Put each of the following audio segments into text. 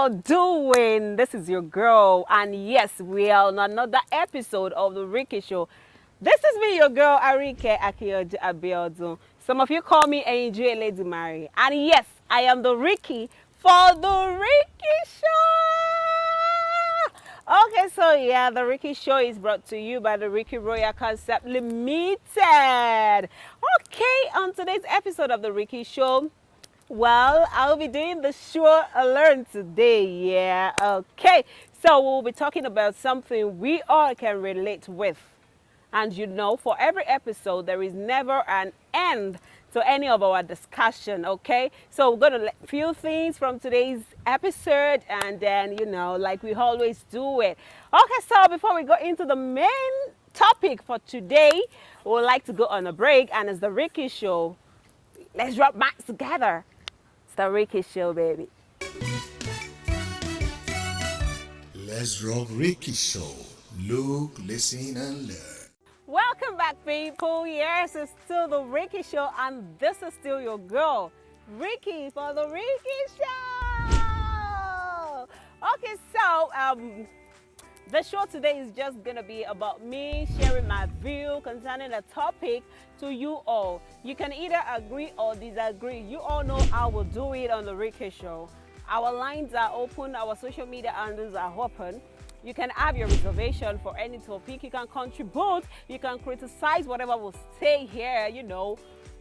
y'all doing? This is your girl, and yes, we are on another episode of the Rikkie Show. This is me, your girl, Arike Abiodun. Some of you call me Angel Lady Mary, and yes, I am the Rikkie for the Rikkie Show. Okay, so yeah, the Rikkie Show is brought to you by the RIKKIE Royal Concept Limited. Okay, on today's episode of the Rikkie Show, well, I'll be doing the show alone today, yeah, okay. So we'll be talking about something we all can relate with. And you know, for every episode, there is never an end to any of our discussion, okay? So we're going to few things from today's episode and then, you know, like we always do it. Okay, so before we go into the main topic for today, we would like to go on a break, and it's the Rikkie Show. Let's rub minds together. It's the Rikkie Show, baby. Let's rock Rikkie Show. Look, listen, and learn. Welcome back, people. Yes, it's still the Rikkie Show, and this is still your girl, Rikkie, for the Rikkie Show. Okay, so the show today is just gonna be about me sharing my view concerning a topic to you all. You can either agree or disagree. You all know I will do it on the Rikkie Show. Our lines are open, our social media handles are open. You can have your reservation for any topic. You can contribute. You can criticize whatever will stay here. You know,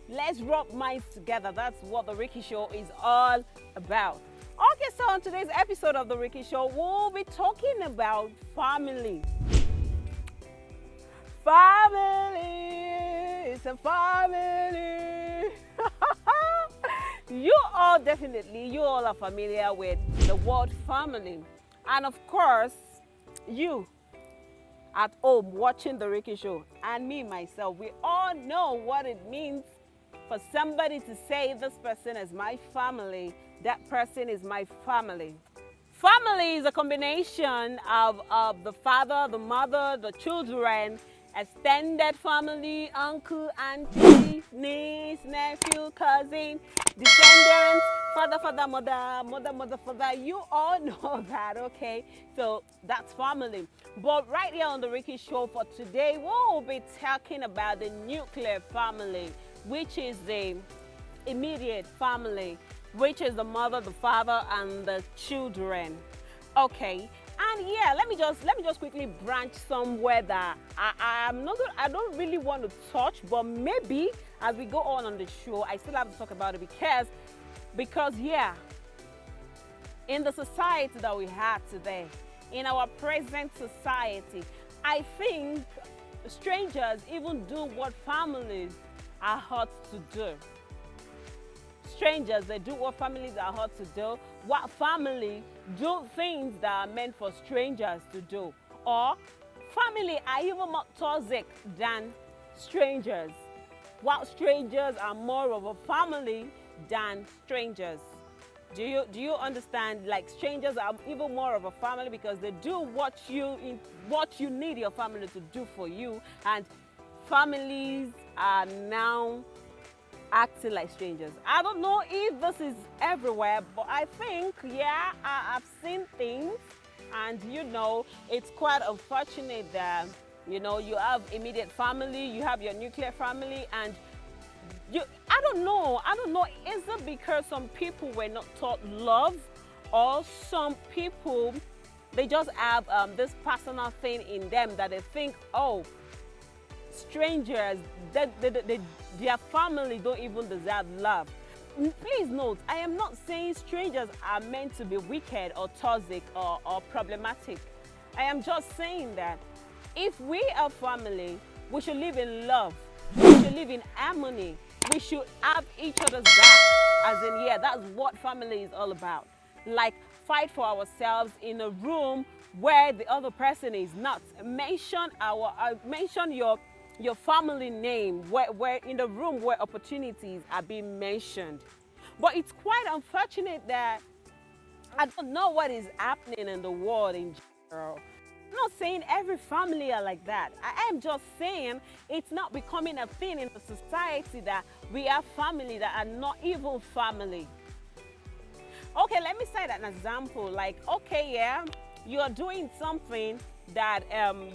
let's rub minds together. That's what the Rikkie Show is all about. Okay, so on today's episode of the Rikkie Show, we'll be talking about family. Family, it's a family. You all are familiar with the word family. And of course, you at home watching the Rikkie Show and me myself, we all know what it means for somebody to say this person is my family, that person is my family. Family is a combination of the father, the mother, the children, extended family, uncle, auntie, niece, nephew, cousin, descendants, father, mother, father. You all know that, okay? So that's family. But right here on the Rikkie Show for today, we'll be talking about the nuclear family, which is the immediate family, which is the mother, the father, and the children. Okay. And yeah, let me just quickly branch somewhere that I don't really want to touch, but maybe as we go on the show, I still have to talk about it because yeah, in the society that we have today, in our present society, I think strangers even do what families are hard to do. Strangers, they do what families are hard to do. What family do things that are meant for strangers to do. Or family are even more toxic than strangers. While strangers are more of a family than strangers. Do you understand? Like, strangers are even more of a family because they do what you need your family to do for you, and families are now acting like strangers. I don't know if this is everywhere, but I think, yeah, I've seen things, and you know, it's quite unfortunate that, you know, you have immediate family, you have your nuclear family, and I don't know, is it because some people were not taught love, or some people, they just have this personal thing in them that they think, oh, strangers, their family don't even deserve love. Please note, I am not saying strangers are meant to be wicked or toxic or problematic. I am just saying that if we are family, we should live in love. We should live in harmony. We should have each other's back. As in, yeah, that's what family is all about. Like, fight for ourselves in a room where the other person is not. Mention your family name where in the room where opportunities are being mentioned. But it's quite unfortunate that I don't know what is happening in the world in general. I'm not saying every family are like that. I am just saying it's not becoming a thing in the society that we have family that are not even family. Okay, let me cite an example. Like, okay, yeah, you're doing something that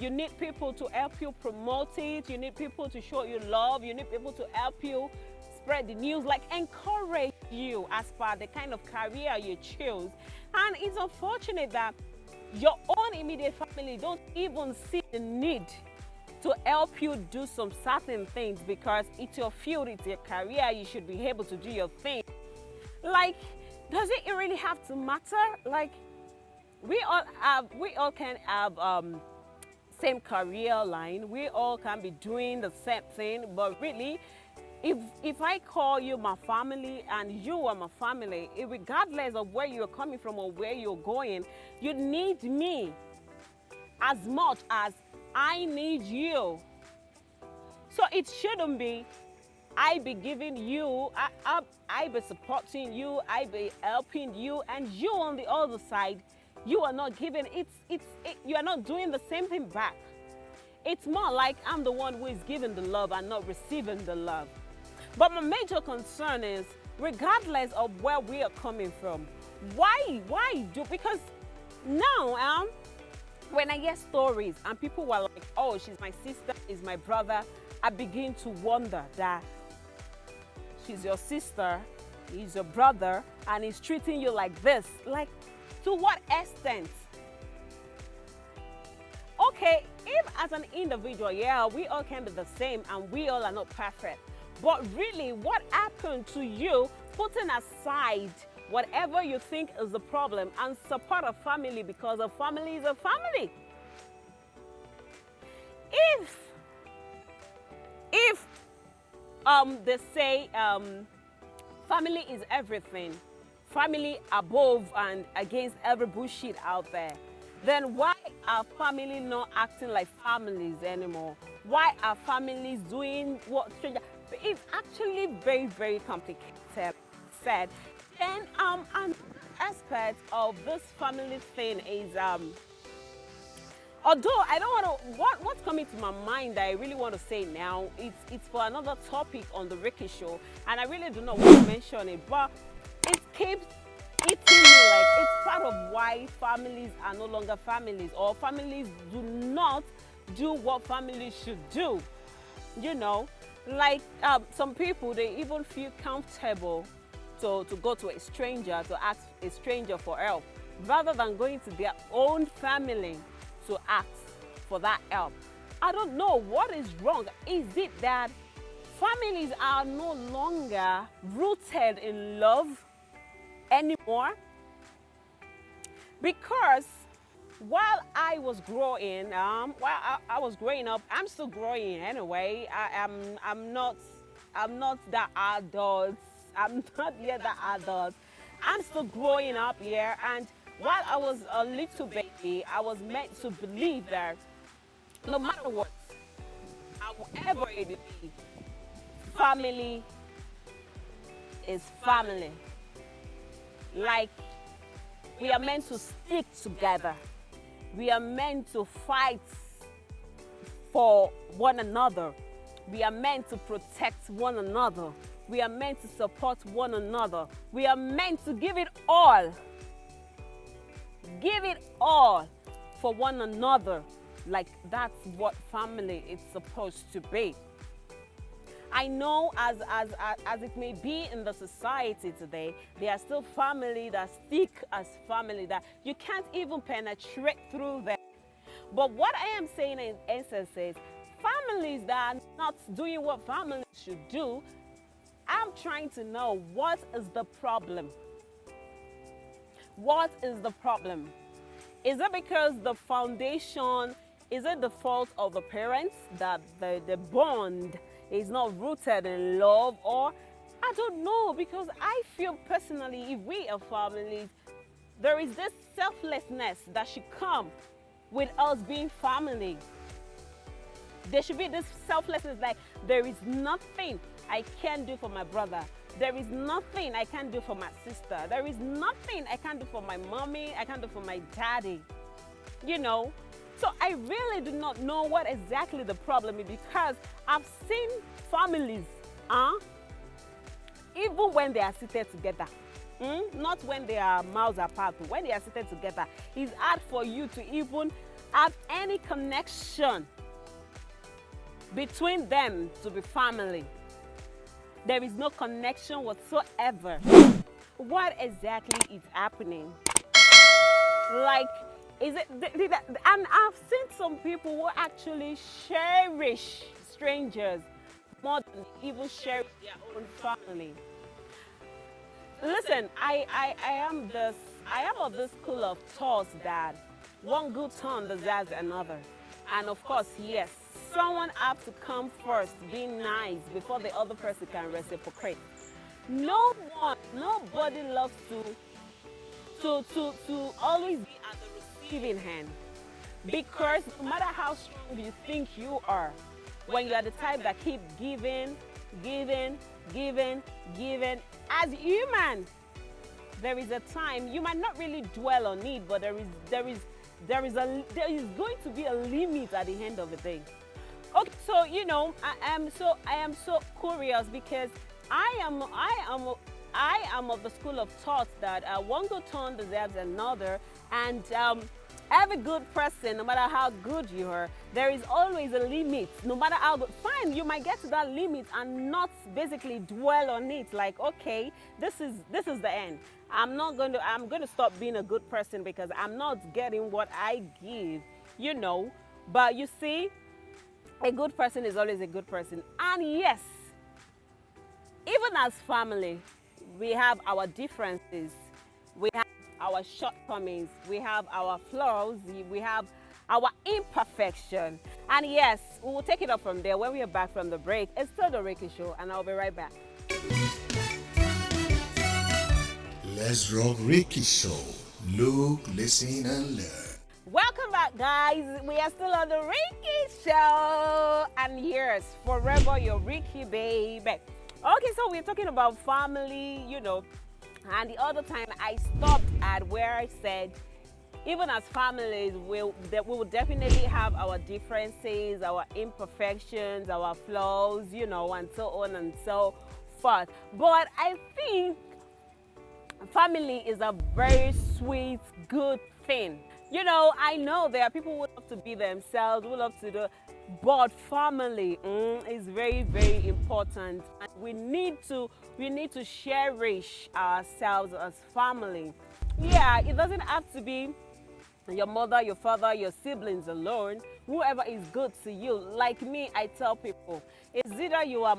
you need people to help you promote it, you need people to show you love, you need people to help you spread the news, like encourage you as per the kind of career you choose. And it's unfortunate that your own immediate family don't even see the need to help you do some certain things because it's your field, it's your career, you should be able to do your thing. Like, does it really have to matter? Like, we all can have same career line, we all can be doing the same thing, but really, if I call you my family and you are my family, regardless of where you're coming from or where you're going, you need me as much as I need you. So it shouldn't be I be giving you, I be supporting you, I be helping you, and you on the other side, you are not giving. You are not doing the same thing back. It's more like I'm the one who is giving the love and not receiving the love. But my major concern is, regardless of where we are coming from, because now when I hear stories and people were like, oh, she's my sister, is my brother, I begin to wonder that she's your sister, he's your brother, and he's treating you like this. Like, to what extent? Okay, if as an individual, yeah, we all can be the same and we all are not perfect. But really, what happened to you putting aside whatever you think is the problem and support a family because a family is a family? If they say family is everything, family above and against every bullshit out there, then why are families not acting like families anymore? Why are families doing what stranger? It's actually very, very complicated. Said. Then an aspect of this family thing is although I don't want to, what's coming to my mind that I really want to say now, it's for another topic on the Rikkie Show, and I really do not want to mention it, but it keeps eating me. Like, it's part of why families are no longer families, or families do not do what families should do. You know, like some people, they even feel comfortable to go to a stranger, to ask a stranger for help, rather than going to their own family to ask for that help. I don't know what is wrong. Is it that families are no longer rooted in love anymore? Because while I was growing, I was growing up, I'm still growing anyway. I'm not that adult. I'm not yet that adult. I'm still growing up here, and while I was a little baby, I was meant to believe that no matter what, however it be, family is family. Like, we are meant to stick together. We are meant to fight for one another. We are meant to protect one another. We are meant to support one another. We are meant to give it all. Give it all for one another. Like, that's what family is supposed to be. I know as it may be in the society today, there are still families that stick as family, that you can't even penetrate through them. But what I am saying in essence is, families that are not doing what families should do, I'm trying to know, what is the problem? What is the problem? Is it because the foundation, is it the fault of the parents that the bond is not rooted in love? Or I don't know, because I feel personally, if we are families, there is this selflessness that should come with us being family. There should be this selflessness, like, there is nothing I can do for my brother. There is nothing I can do for my sister. There is nothing I can do for my mommy, I can do for my daddy. You know? So I really do not know what exactly the problem is, because I've seen families, even when they are seated together, Not when they are miles apart, but when they are seated together. It's hard for you to even have any connection between them to be family. There is no connection whatsoever. What exactly is happening? Like, is it, and I've seen some people who actually cherish strangers more than even cherish their own family. Listen, I am of this school of thought that one good turn deserves another. And of course, yes, someone has to come first, being nice, before the other person can reciprocate. Nobody loves to always be at the receiving hand. Because no matter how strong you think you are, when you are the type that keep giving, as human, there is a time you might not really dwell on it, but there is going to be a limit at the end of the day. Okay, so you know, I am so curious because I am of the school of thought that one good turn deserves another, and every good person, no matter how good you are, there is always a limit. No matter how good, fine, you might get to that limit and not basically dwell on it. Like, okay, this is the end. I'm going to stop being a good person because I'm not getting what I give, you know. But you see, a good person is always a good person. And yes, even as family, we have our differences. We have our shortcomings, we have our flaws, we have our imperfection. And yes, we will take it up from there when we are back from the break. It's still the Rikkie Show, and I'll be right back. Let's Rock Rikkie Show. Look, listen, and learn. Welcome back, guys. We are still on the Rikkie Show. And yes, forever your Rikkie baby. Okay, so we're talking about family, you know. And the other time I stopped at where I said, even as families, we will definitely have our differences, our imperfections, our flaws, you know, and so on and so forth. But I think family is a very sweet, good thing. You know, I know there are people who love to be themselves, who love to do, but family is very, very important, and we need to cherish ourselves as family. Yeah, it doesn't have to be your mother, your father, your siblings alone. Whoever is good to you. Like me, I tell people, it's either if you're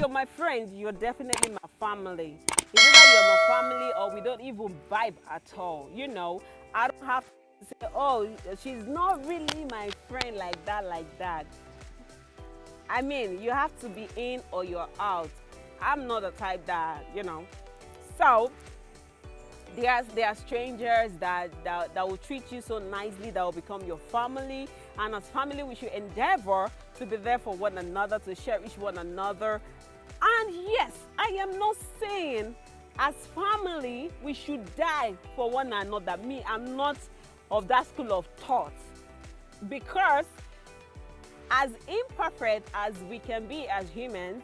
my friend, you're definitely my family. It's either you're my family or we don't even vibe at all. You know, I don't have to say, oh, she's not really my friend like that. I mean, you have to be in or you're out. I'm not the type that, you know. So there are strangers that will treat you so nicely, that will become your family. And as family, we should endeavor to be there for one another, to cherish one another. And yes, I am not saying as family we should die for one another. Me, I'm not of that school of thought, because as imperfect as we can be as humans,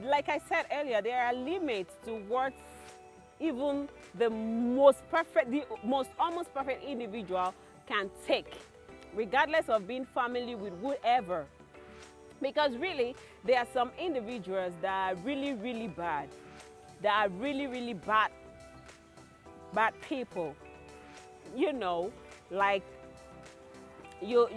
like I said earlier, there are limits to what even the most almost perfect individual can take, regardless of being family with whoever. Because really, there are some individuals that are really, really bad. That are really, really bad people. You know, like you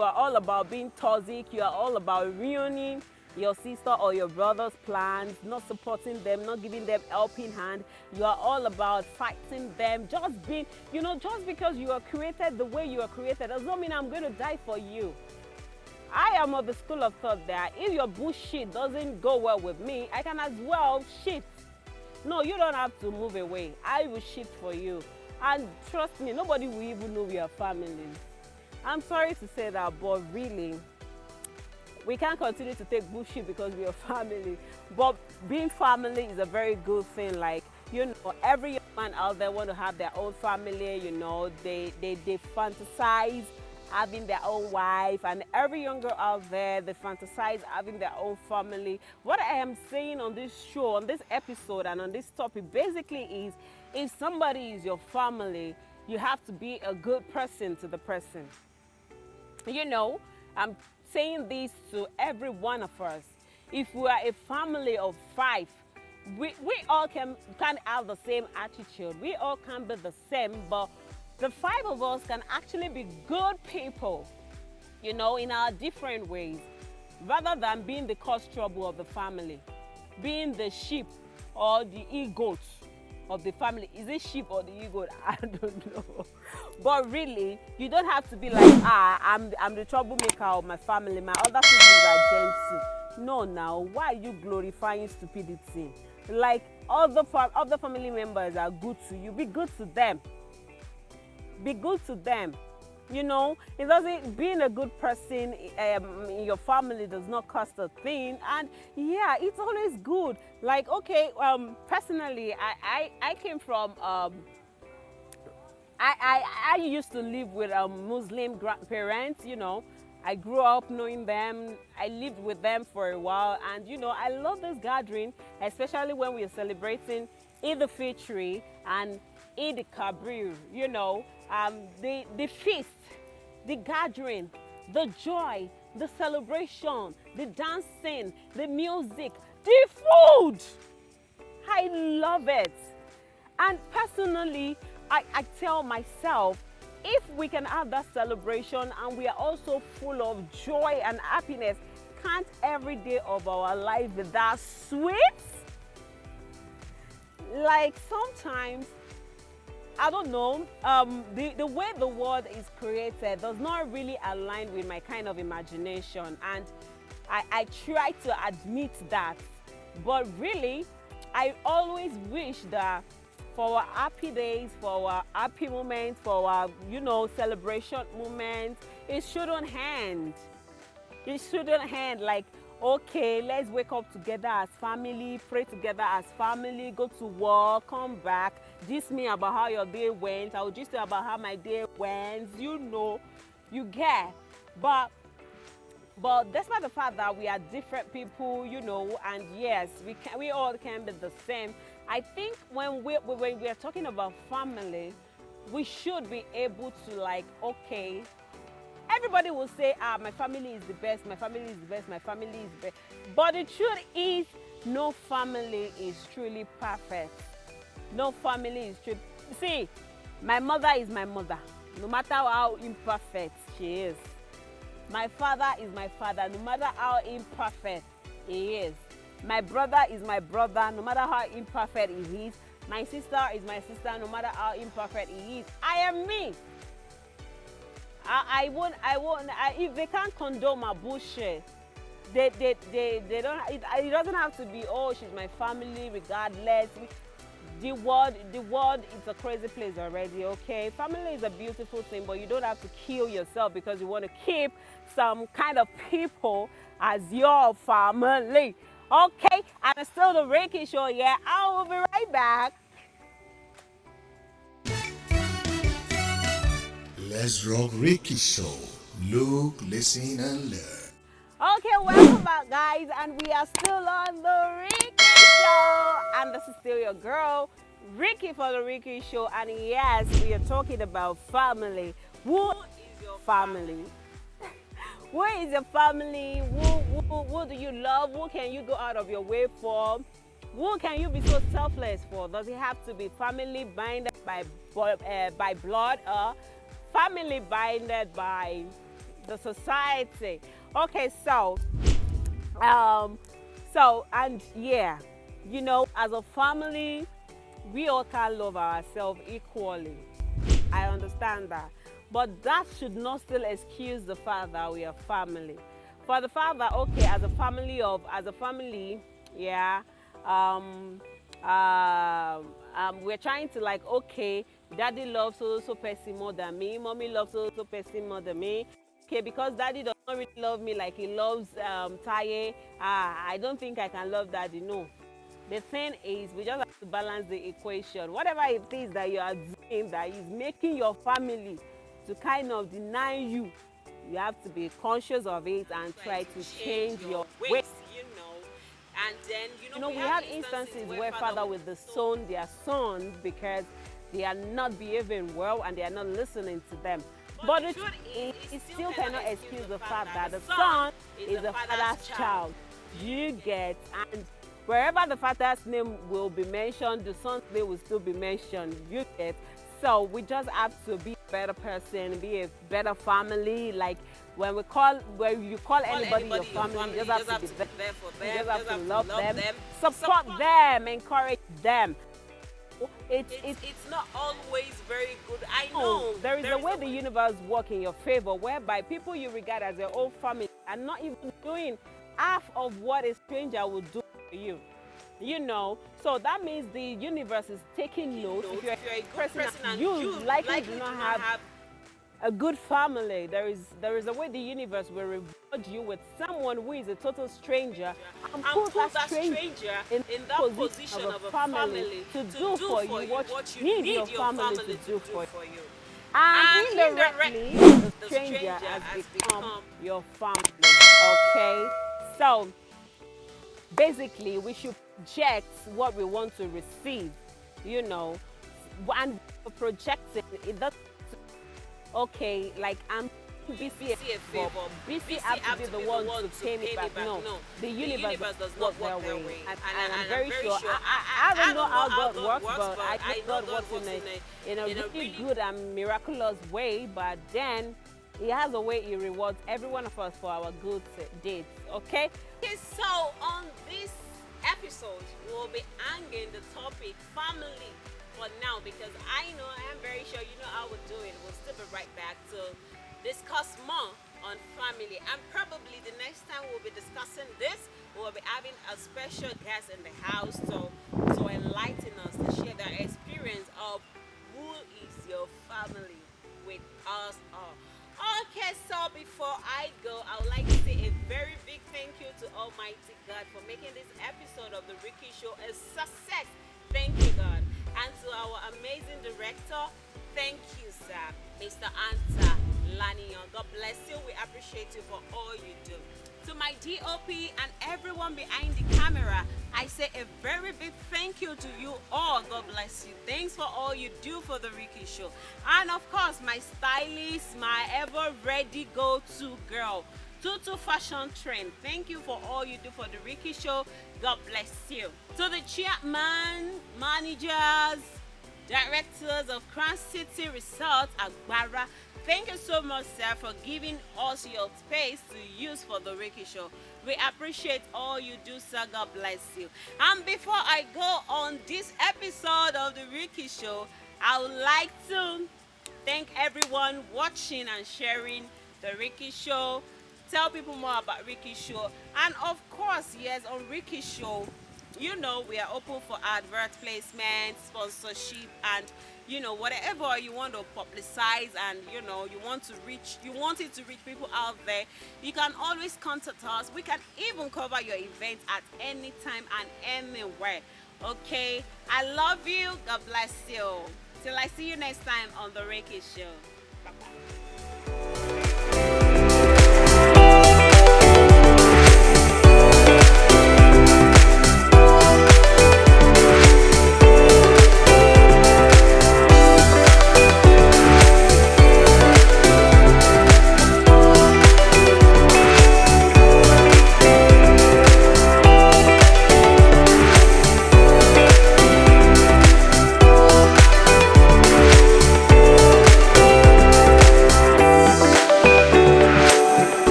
are all about being toxic. You are all about ruining your sister or your brother's plans, not supporting them, not giving them helping hand. You are all about fighting them. Just being, you know, just because you are created the way you are created does not mean I'm going to die for you. I am of the school of thought that if your bullshit doesn't go well with me, I can as well shift. No, you don't have to move away. I will shift for you. And trust me, nobody will even know we are families. I'm sorry to say that, but really, we can't continue to take bullshit because we are family. But being family is a very good thing. Like, you know, every young man out there want to have their own family, you know, they fantasize having their own wife, and every young girl out there, they fantasize having their own family. What I am saying on this show, on this episode, and on this topic basically is, if somebody is your family, you have to be a good person to the person. You know, I'm saying this to every one of us. If we are a family of 5, we all can have the same attitude. We all can be the same, but the 5 of us can actually be good people, you know, in our different ways, rather than being the cause trouble of the family, being the sheep or the e-goat of the family. Is it sheep or the e-goat? I don't know. But really, you don't have to be like, I'm the troublemaker of my family. My other siblings are gentle. No, now, why are you glorifying stupidity? Like, other family members are good to you. Be good to them. Be good to them. You know, it doesn't, being a good person in your family does not cost a thing. And yeah, it's always good. Like, okay, personally, I came from, I used to live with Muslim grandparents, you know. I grew up knowing them. I lived with them for a while. And, you know, I love this gathering, especially when we are celebrating Eid al-Fitr and Eid al-Kabir, you know. The feast, the gathering, the joy, the celebration, the dancing, the music, the food. I love it. And personally, I tell myself, if we can have that celebration and we are also full of joy and happiness, can't every day of our life be that sweet? Like, sometimes, I don't know, the way the world is created does not really align with my kind of imagination, and I try to admit that. But really, I always wish that for our happy days, for our happy moments, for our, you know, celebration moments, it shouldn't end. It shouldn't end like, okay, let's wake up together as family, pray together as family, go to work, come back, gist me about how your day went, I'll gist you about how my day went, you know, you get. But despite the fact that we are different people, you know, and yes, we all can be the same, I think when we are talking about family, we should be able to, like, okay, everybody will say, my family is the best, my family is the best, my family is the best. But the truth is, no family is truly perfect. No family is truly. See, my mother is my mother, no matter how imperfect she is. My father is my father, no matter how imperfect he is. My brother is my brother, no matter how imperfect he is. My sister is my sister, no matter how imperfect he is. I am me. I won't. If they can't condone my bullshit, they don't. It doesn't have to be, oh, she's my family, regardless. The world is a crazy place already. Okay, family is a beautiful thing, but you don't have to kill yourself because you want to keep some kind of people as your family. Okay, and it's still the Rikkie Show. Yeah, I will be right back. Let's rock Rikkie Show. Look, listen, and learn. Okay, welcome back, guys, and we are still on the Rikkie Show, and this is still your girl, Rikkie, for the Rikkie Show. And yes, we are talking about family. Who is your family? Who is your family? Who do you love? Who can you go out of your way for? Who can you be so selfless for? Does it have to be family binded by blood, or family binded by the society? Okay, and yeah, you know, as a family, we all can love ourselves equally. I understand that. But that should not still excuse the fact that we are family. For the fact that, okay, as a family, yeah, we're trying to, like, okay, daddy loves so person more than me, mommy loves so person more than me. Okay, because daddy does not really love me like he loves Taye, I don't think I can love daddy. No. The thing is, we just have to balance the equation. Whatever it is that you are doing that is making your family to kind of deny you. You have to be conscious of it and try to change your ways, you know. And then, you know, we have instances where father will disown their son because they are not behaving well and they are not listening to them. But the truth is, it still cannot excuse the fact that the son is the father's child. You get, and wherever the father's name will be mentioned, the son's name will still be mentioned. You get. So we just have to be a better person, be a better family. Like when you call anybody your family, you just have to be there for them. You just have to love them, support them, encourage them. It's not always very good. I know there is a way the universe works in your favor, whereby people you regard as your own family are not even doing half of what a stranger will do for you. You know, so that means the universe is taking note. If you're a good person and you likely do not have a good family, there is a way the universe will reward you with someone who is a total stranger and put that stranger in that position of a family to do for you what you need your family to do for you. And indirectly, the stranger has become your family. Okay, so basically we should project what we want to receive, you know, and projecting it doesn't. Okay, like I'm busy a favor. Busy have to be the one to pay me back. No, the universe does not work their way. And I'm very sure. I don't know how God works, but I think God works in a really good and miraculous way. But then He has a way He rewards every one of us for our good deeds. Okay? Okay, so on this episode, we'll be hanging the topic family for now, because I am very sure you know how we'll do it. We'll still be right back to discuss more on family, and probably the next time we'll be discussing this, we'll be having a special guest in the house to enlighten us, to share their experience of who is your family with us all. Okay, so before I go, I would like to say a very big thank you to Almighty God for making this episode of the Rikkie Show a success. Thank you, God. And to our amazing director, thank you, sir, Mr. Anta Lanion. God bless you. We appreciate you for all you do. To my DOP and everyone behind the camera, I say a very big thank you to you all. God bless you. Thanks for all you do for the Rikkie Show. And of course, my stylist, my ever-ready go-to girl, Tutu Fashion Trend. Thank you for all you do for the Rikkie Show. God bless you. To the chairman, managers, directors of Crown City Resort, Agbara, thank you so much, sir, for giving us your space to use for the Rikkie Show. We appreciate all you do, sir. God bless you. And before I go on this episode of the Rikkie Show, I would like to thank everyone watching and sharing the Rikkie Show. Tell people more about Rikkie Show. And of course, yes, on Rikkie Show, you know, we are open for advert placement, sponsorship, and you know, whatever you want to publicize and you know, you want it to reach people out there, you can always contact us. We can even cover your event at any time and anywhere. Okay, I love you. God bless you. Till I see you next time on the Rikkie Show.